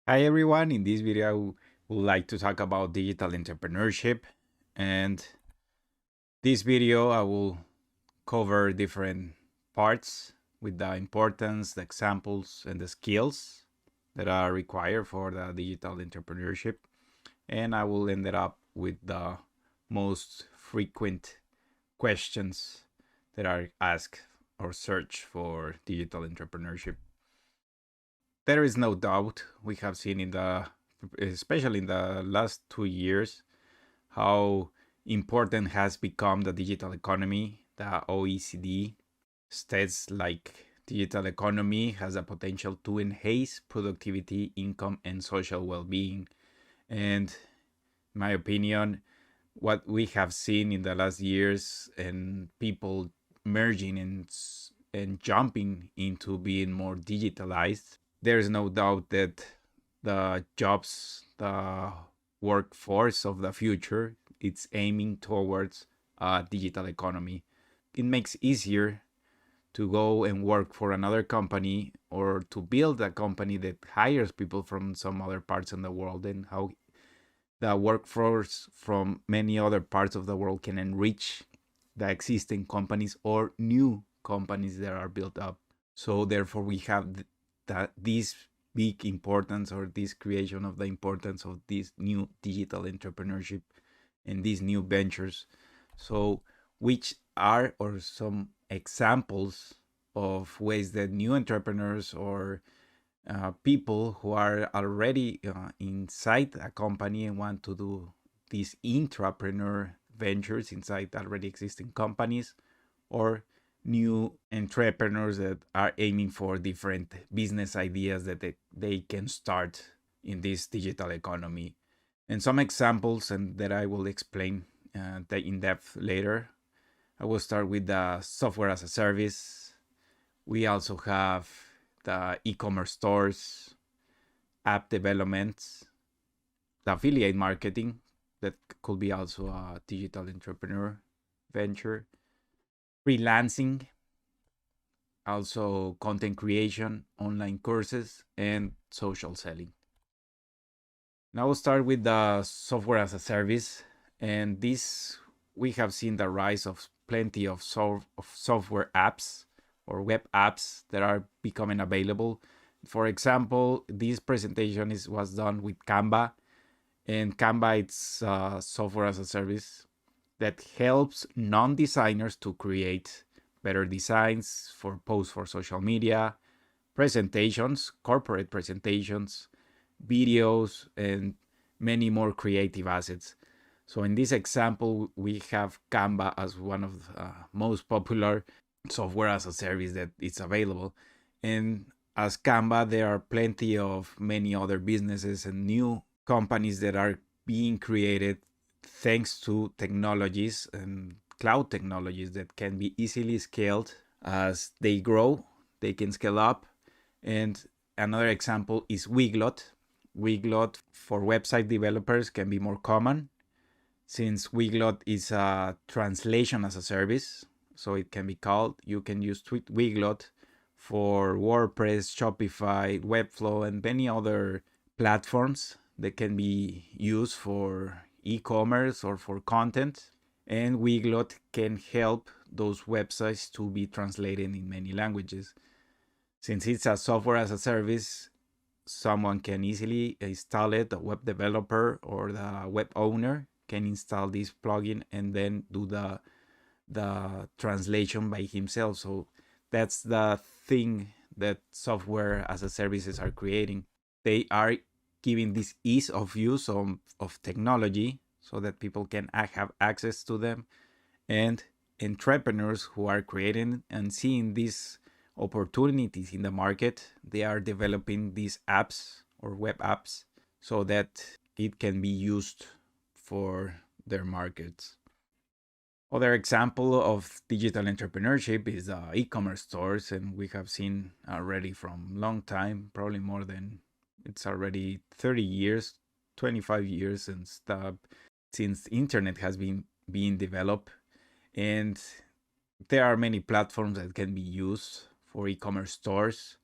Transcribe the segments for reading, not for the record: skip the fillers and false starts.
Hi everyone, in this video I would like to talk about digital entrepreneurship, and this video I will cover different parts with the importance, the examples and the skills that are required for the digital entrepreneurship, and I will end it up with the most frequent questions that are asked or searched for digital entrepreneurship. There is no doubt we have seen especially in the last 2 years, how important has become the digital economy. The OECD states like digital economy has a potential to enhance productivity, income, and social well-being. And in my opinion, what we have seen in the last years and people merging and jumping into being more digitalized, there's no doubt that the jobs, the workforce of the future, it's aiming towards a digital economy. It makes easier to go and work for another company or to build a company that hires people from some other parts in the world, and how the workforce from many other parts of the world can enrich the existing companies or new companies that are built up. So therefore we have that this big importance, or this creation of the importance of this new digital entrepreneurship and these new ventures. So which are or some examples of ways that new entrepreneurs or people who are already inside a company and want to do these intrapreneur ventures inside already existing companies, or new entrepreneurs that are aiming for different business ideas that they can start in this digital economy. And some examples, and that I will explain in depth later. I will start with the software as a service. We also have the e-commerce stores, app development, the affiliate marketing, that could be also a digital entrepreneur venture, freelancing, also content creation, online courses, and social selling. Now we'll start with the software as a service, and this we have seen the rise of plenty of software apps or web apps that are becoming available. For example, this presentation was done with Canva, and Canva it's software as a service that helps non-designers to create better designs for posts for social media, presentations, corporate presentations, videos, and many more creative assets. So in this example, we have Canva as one of the most popular software as a service that is available. And as Canva, there are plenty of many other businesses and new companies that are being created thanks to technologies and cloud technologies that can be easily scaled as they grow. They can scale up. And another example is Wiglot. Wiglot for website developers can be more common, since Wiglot is a translation as a service. So it can be called, you can use Wiglot for WordPress, Shopify, Webflow, and many other platforms that can be used for e-commerce or for content. And Wiglot can help those websites to be translated in many languages. Since it's a software as a service, someone can easily install it. The web developer or the web owner can install this plugin and then do the translation by himself. So that's the thing that software as a services are creating. They are giving this ease of use of technology so that people can have access to them, and entrepreneurs who are creating and seeing these opportunities in the market, they are developing these apps or web apps so that it can be used for their markets. Other example of digital entrepreneurship is e-commerce stores, and we have seen already from long time, probably more than, it's already 30 years, 25 years and stuff, since internet has been being developed. And there are many platforms that can be used for e-commerce stores.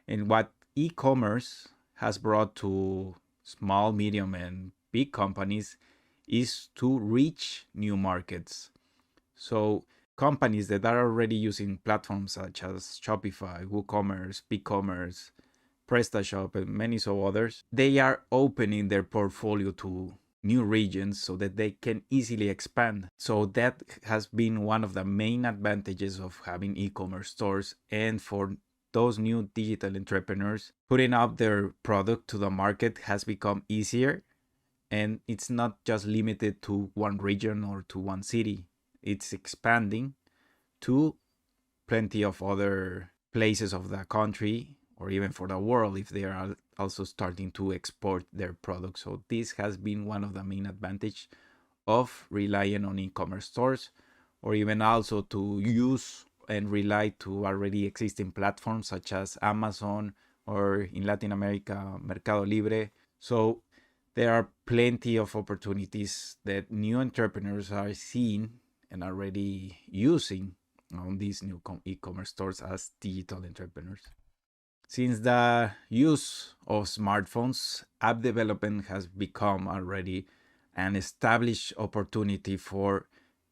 And what e-commerce has brought to small, medium, and big companies is to reach new markets. So companies that are already using platforms such as Shopify, WooCommerce, BigCommerce, PrestaShop, and many so others, they are opening their portfolio to new regions so that they can easily expand. So that has been one of the main advantages of having e-commerce stores. And for those new digital entrepreneurs, putting up their product to the market has become easier. And it's not just limited to one region or to one city. It's expanding to plenty of other places of the country or even for the world if they are also starting to export their products. So this has been one of the main advantage of relying on e-commerce stores, or even also to use and rely to already existing platforms such as Amazon, or in Latin America, Mercado Libre. So there are plenty of opportunities that new entrepreneurs are seeing and already using on these new e-commerce stores as digital entrepreneurs. Since the use of smartphones, app development has become already an established opportunity for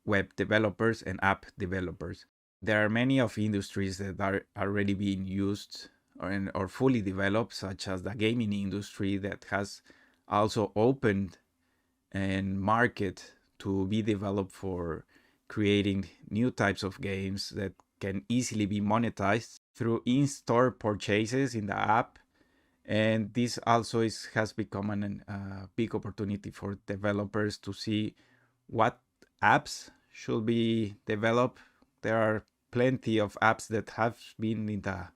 web developers and app developers. There are many of industries that are already being used or fully developed, such as the gaming industry that has also opened and market to be developed for creating new types of games that can easily be monetized through in-store purchases in the app. And this also has become a big opportunity for developers to see what apps should be developed. There are plenty of apps that have been in the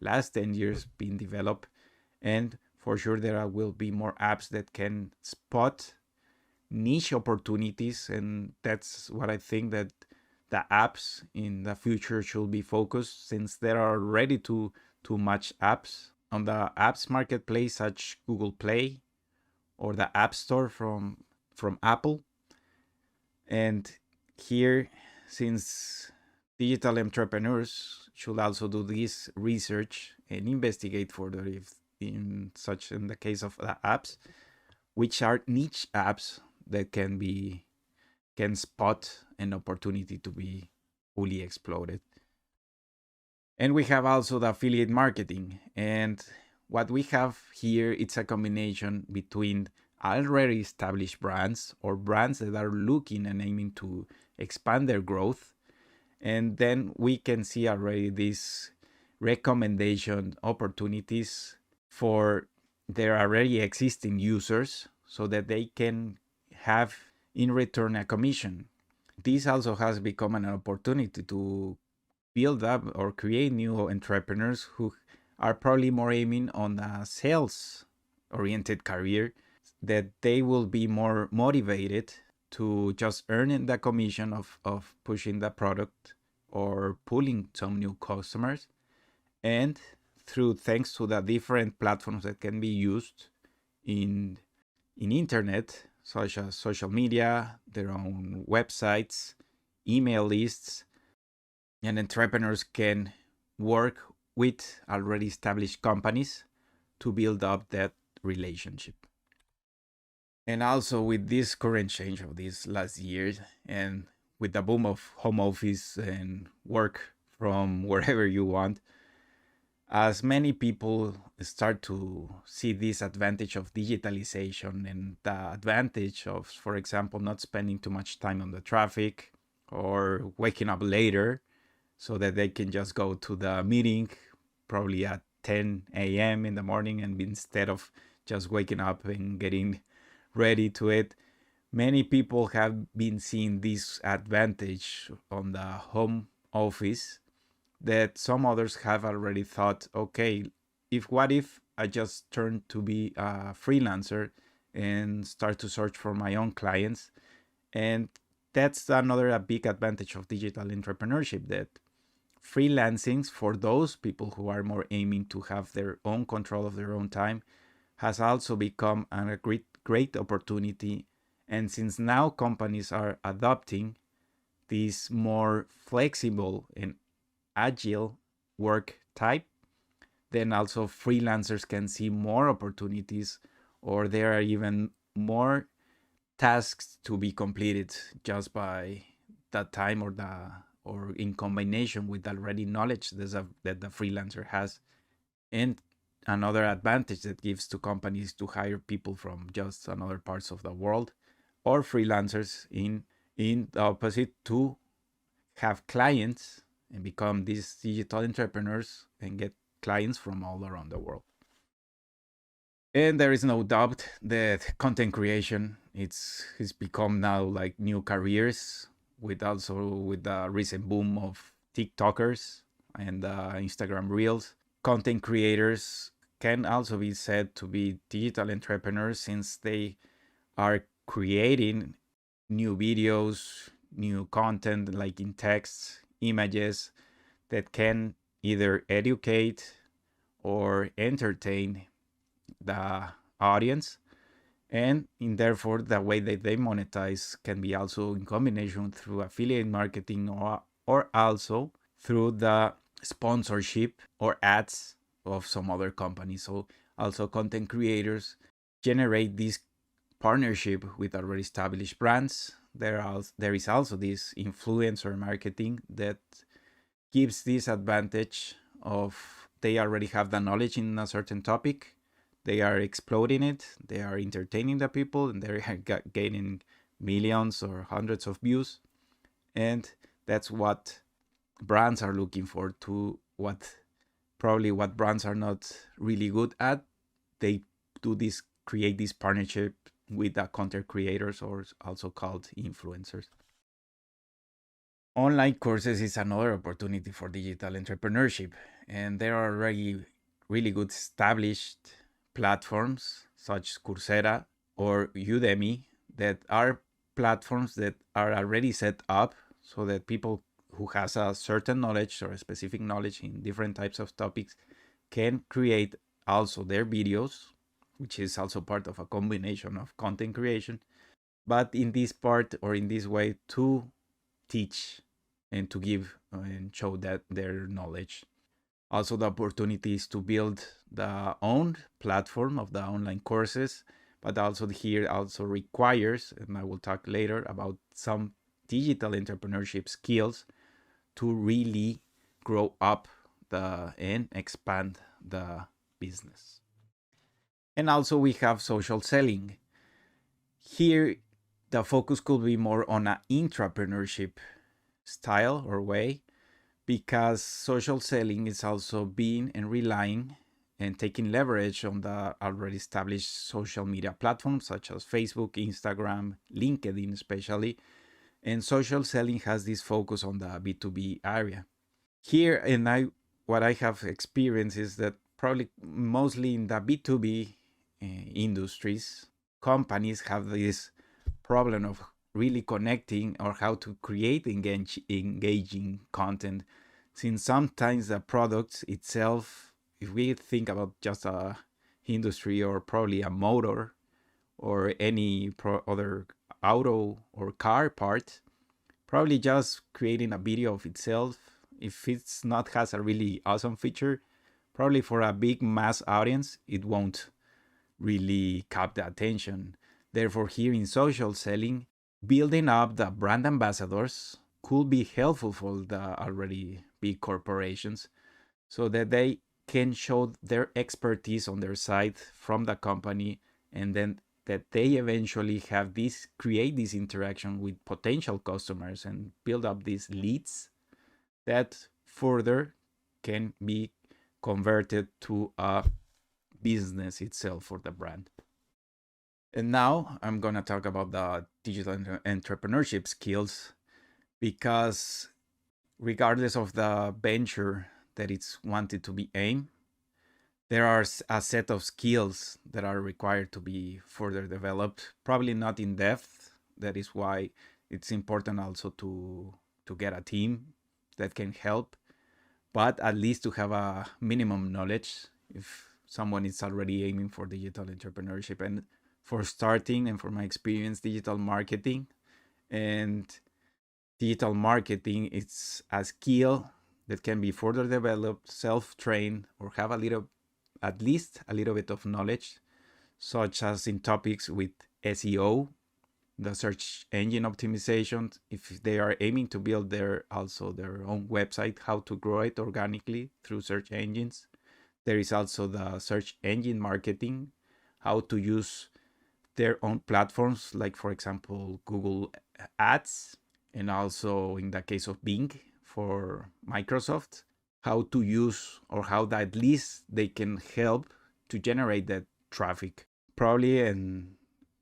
last 10 years being developed, and for sure there will be more apps that can spot niche opportunities, and that's what I think that the apps in the future should be focused, since there are already too much apps on the apps marketplace, such Google Play or the App Store from Apple. And here, since digital entrepreneurs should also do this research and investigate further if in the case of the apps, which are niche apps that can spot an opportunity to be fully exploited. And we have also the affiliate marketing. And what we have here, it's a combination between already established brands or brands that are looking and aiming to expand their growth. And then we can see already these recommendation opportunities for their already existing users so that they can have in return a commission. This also has become an opportunity to build up or create new entrepreneurs who are probably more aiming on a sales oriented career, that they will be more motivated to just earn the commission of pushing the product or pulling some new customers. And through thanks to the different platforms that can be used in internet, such as social media, their own websites, email lists, and entrepreneurs can work with already established companies to build up that relationship. And also with this current change of these last years, and with the boom of home office and work from wherever you want, as many people start to see this advantage of digitalization and the advantage of, for example, not spending too much time on the traffic or waking up later so that they can just go to the meeting probably at 10 a.m. in the morning, and instead of just waking up and getting ready to it, many people have been seeing this advantage on the home office that some others have already thought, okay, what if I just turn to be a freelancer and start to search for my own clients? And that's another a big advantage of digital entrepreneurship, that freelancing for those people who are more aiming to have their own control of their own time has also become a great opportunity. And since now companies are adopting this more flexible and agile work type, then also freelancers can see more opportunities, or there are even more tasks to be completed just by that time, or in combination with already knowledge that the freelancer has. And another advantage that gives to companies to hire people from just another parts of the world, or freelancers in the opposite, to have clients and become these digital entrepreneurs and get clients from all around the world. And there is no doubt that content creation it's become now like new careers, with the recent boom of TikTokers and Instagram Reels. Content creators can also be said to be digital entrepreneurs, since they are creating new videos, new content like in text, images, that can either educate or entertain the audience. And therefore, the way that they monetize can be also in combination through affiliate marketing, or also through the sponsorship or ads of some other companies. So also content creators generate this partnership with already established brands. There is also this influencer marketing that gives this advantage of they already have the knowledge in a certain topic, they are exploding it, they are entertaining the people, and they are gaining millions or hundreds of views. And that's what brands are looking for, to what brands are not really good at. They create this partnership with the content creators, or also called influencers. Online courses is another opportunity for digital entrepreneurship, and there are already really good established platforms such as Coursera or Udemy, that are platforms that are already set up so that people who has a certain knowledge or a specific knowledge in different types of topics can create also their videos, which is also part of a combination of content creation, but in this part, or in this way, to teach and to give and show that their knowledge. Also, the opportunities to build the own platform of the online courses, but also here also requires, and I will talk later about some digital entrepreneurship skills to really grow up and expand the business. And also we have social selling. Here, the focus could be more on an intrapreneurship style or way, because social selling is also being and relying and taking leverage on the already established social media platforms such as Facebook, Instagram, LinkedIn especially. And social selling has this focus on the B2B area. Here, what I have experienced is that probably mostly in the B2B industries, companies have this problem of really connecting, or how to create engaging content, since sometimes the product itself, if we think about just a industry, or probably a motor, or any other auto or car part, probably just creating a video of itself, if it's not has a really awesome feature, probably for a big mass audience it won't really cap the attention. Therefore, here in social selling, building up the brand ambassadors could be helpful for the already big corporations, so that they can show their expertise on their side from the company, and then that they eventually create this interaction with potential customers and build up these leads that further can be converted to a business itself for the brand. And now I'm going to talk about the digital entrepreneurship skills, because regardless of the venture that it's wanted to be aimed, there are a set of skills that are required to be further developed, probably not in depth. That is why it's important also to get a team that can help, but at least to have a minimum knowledge if someone is already aiming for digital entrepreneurship. And for starting, and for my experience, digital marketing, it's a skill that can be further developed, self-trained, or have at least a little bit of knowledge, such as in topics with SEO, the search engine optimization, if they are aiming to build their own website, how to grow it organically through search engines. There is also the search engine marketing, how to use their own platforms, like for example Google Ads, and also in the case of Bing for Microsoft, how to use, or how that at least they can help to generate that traffic. Probably, and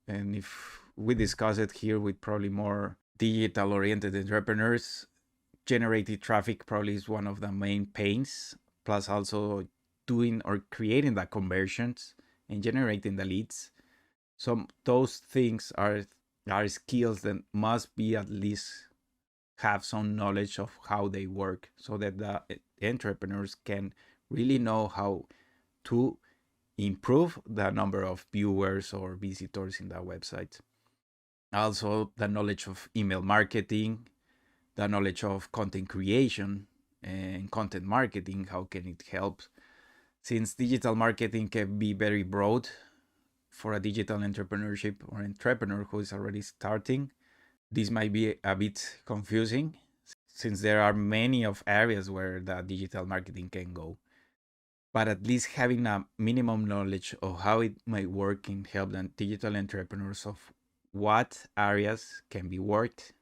if we discuss it here with probably more digital oriented entrepreneurs, generated traffic probably is one of the main pains, plus also doing or creating the conversions and generating the leads. So those things are skills that must be at least have some knowledge of how they work, so that the entrepreneurs can really know how to improve the number of viewers or visitors in the website. Also, the knowledge of email marketing, the knowledge of content creation and content marketing, how can it help? Since digital marketing can be very broad for a digital entrepreneurship or entrepreneur who is already starting, this might be a bit confusing since there are many of areas where the digital marketing can go. But at least having a minimum knowledge of how it might work can help the digital entrepreneurs of what areas can be worked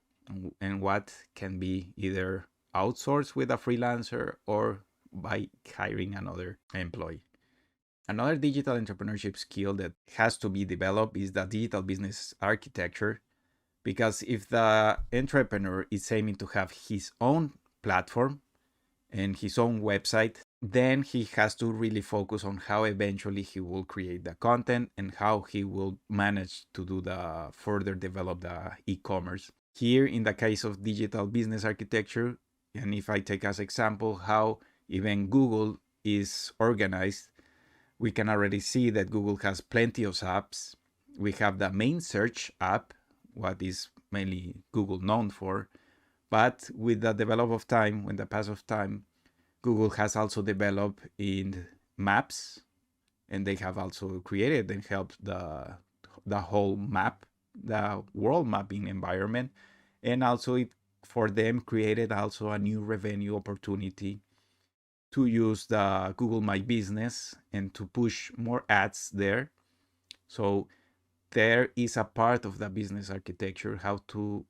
and what can be either outsourced with a freelancer or by hiring another employee. Another digital entrepreneurship skill that has to be developed is the digital business architecture, because if the entrepreneur is aiming to have his own platform and his own website, then he has to really focus on how eventually he will create the content and how he will manage to do the further develop the e-commerce. Here in the case of digital business architecture, and if I take as example how even Google is organized, we can already see that Google has plenty of apps. We have the main search app, what is mainly Google known for, but with the development of time, when the pass of time, Google has also developed in maps, and they have also created and helped the whole map, the world mapping environment, and also it for them created also a new revenue opportunity to use the Google My Business and to push more ads there. So there is a part of the business architecture how to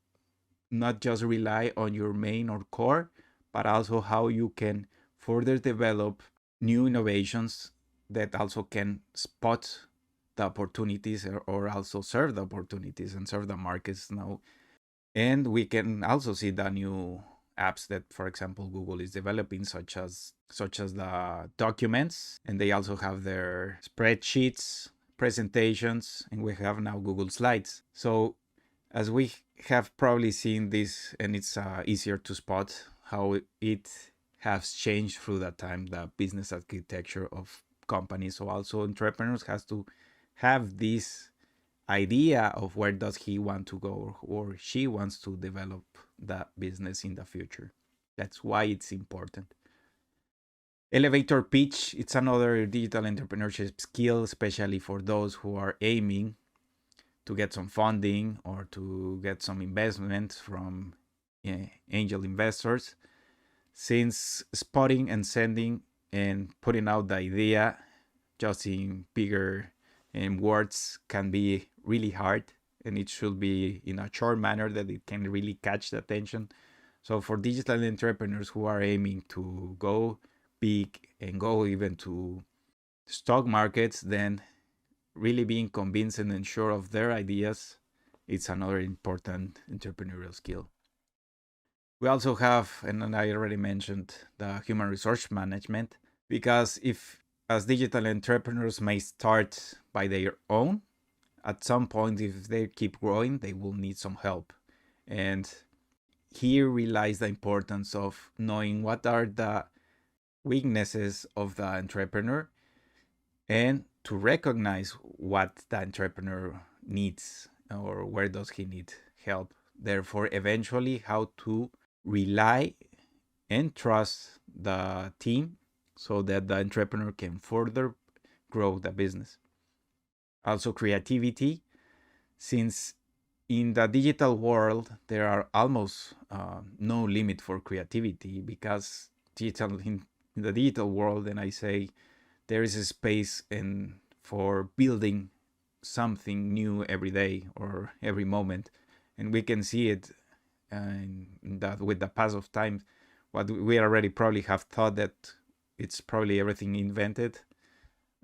not just rely on your main or core, but also how you can further develop new innovations that also can spot the opportunities or also serve the opportunities and serve the markets now. And we can also see the new apps that, for example, Google is developing, such as the documents, and they also have their spreadsheets, presentations, and we have now Google Slides. So as we have probably seen this, and it's easier to spot how it has changed through that time, the business architecture of companies. So also entrepreneurs has to have this idea of where does he want to go or she wants to develop that business in the future. That's why it's important. Elevator pitch, it's another digital entrepreneurship skill, especially for those who are aiming to get some funding or to get some investment from angel investors. Since spotting and sending and putting out the idea just in bigger words can be really hard, and it should be in a short manner that it can really catch the attention. So for digital entrepreneurs who are aiming to go big and go even to stock markets, then really being convincing and sure of their ideas, it's another important entrepreneurial skill. We also have, and I already mentioned, the human resource management, because if as digital entrepreneurs may start by their own, at some point, if they keep growing, they will need some help. And here relies the importance of knowing what are the weaknesses of the entrepreneur and to recognize what the entrepreneur needs or where does he need help. Therefore, eventually, how to rely and trust the team so that the entrepreneur can further grow the business. Also, creativity, since in the digital world there are almost no limit for creativity, because in the digital world, and I say there is a space for building something new every day or every moment, and we can see it in that with the pass of time. What we already probably have thought that it's probably everything invented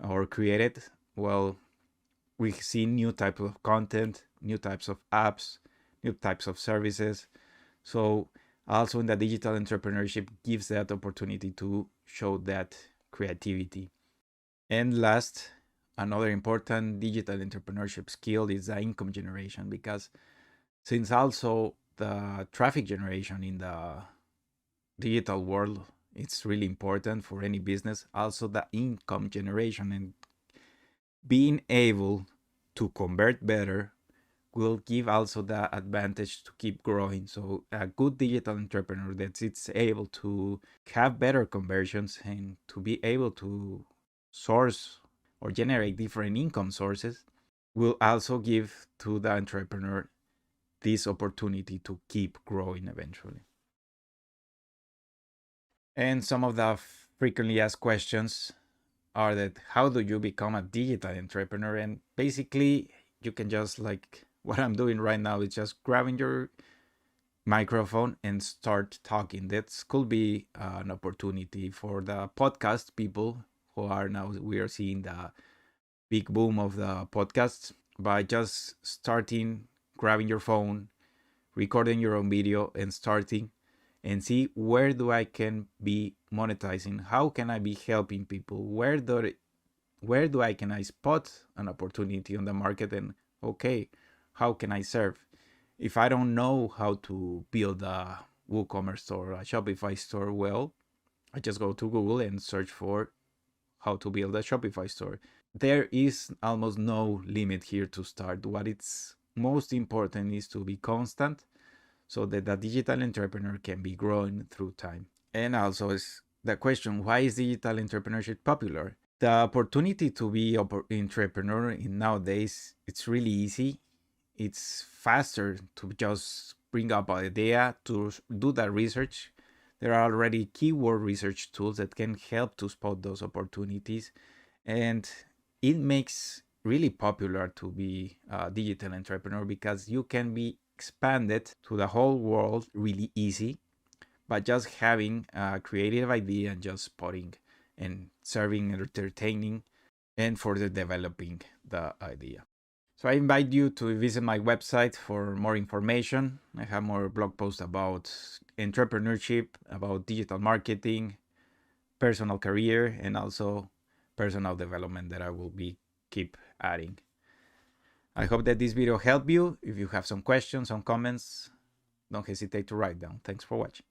or created. Well, we see new types of content, new types of apps, new types of services. So also in the digital entrepreneurship gives that opportunity to show that creativity. And last, another important digital entrepreneurship skill is the income generation, because since also the traffic generation in the digital world, it's really important for any business. Also the income generation and being able to convert better will give also the advantage to keep growing. So a good digital entrepreneur that it's able to have better conversions and to be able to source or generate different income sources will also give to the entrepreneur this opportunity to keep growing eventually. And some of the frequently asked questions are that how do you become a digital entrepreneur? And basically, you can just like what I'm doing right now is just grabbing your microphone and start talking. That could be an opportunity for the podcast people who are now, we are seeing the big boom of the podcasts by just starting, grabbing your phone, recording your own video and starting and see where do I can be monetizing, how can I be helping people, where do I can I spot an opportunity on the market, and okay, how can I serve? If I don't know how to build a WooCommerce store, a Shopify store, well, I just go to Google and search for how to build a Shopify store. There is almost no limit here to start. What it's most important is to be constant so that the digital entrepreneur can be growing through time. And also is the question, why is digital entrepreneurship popular? The opportunity to be entrepreneur in nowadays, it's really easy. It's faster to just bring up an idea, to do that research. There are already keyword research tools that can help to spot those opportunities. And it makes really popular to be a digital entrepreneur because you can be expanded to the whole world really easy by just having a creative idea and just spotting and serving and entertaining and further developing the idea. So I invite you to visit my website for more information. I have more blog posts about entrepreneurship, about digital marketing, personal career, and also personal development that I will be keep adding. I hope that this video helped you. If you have some questions, some comments, don't hesitate to write down. Thanks for watching.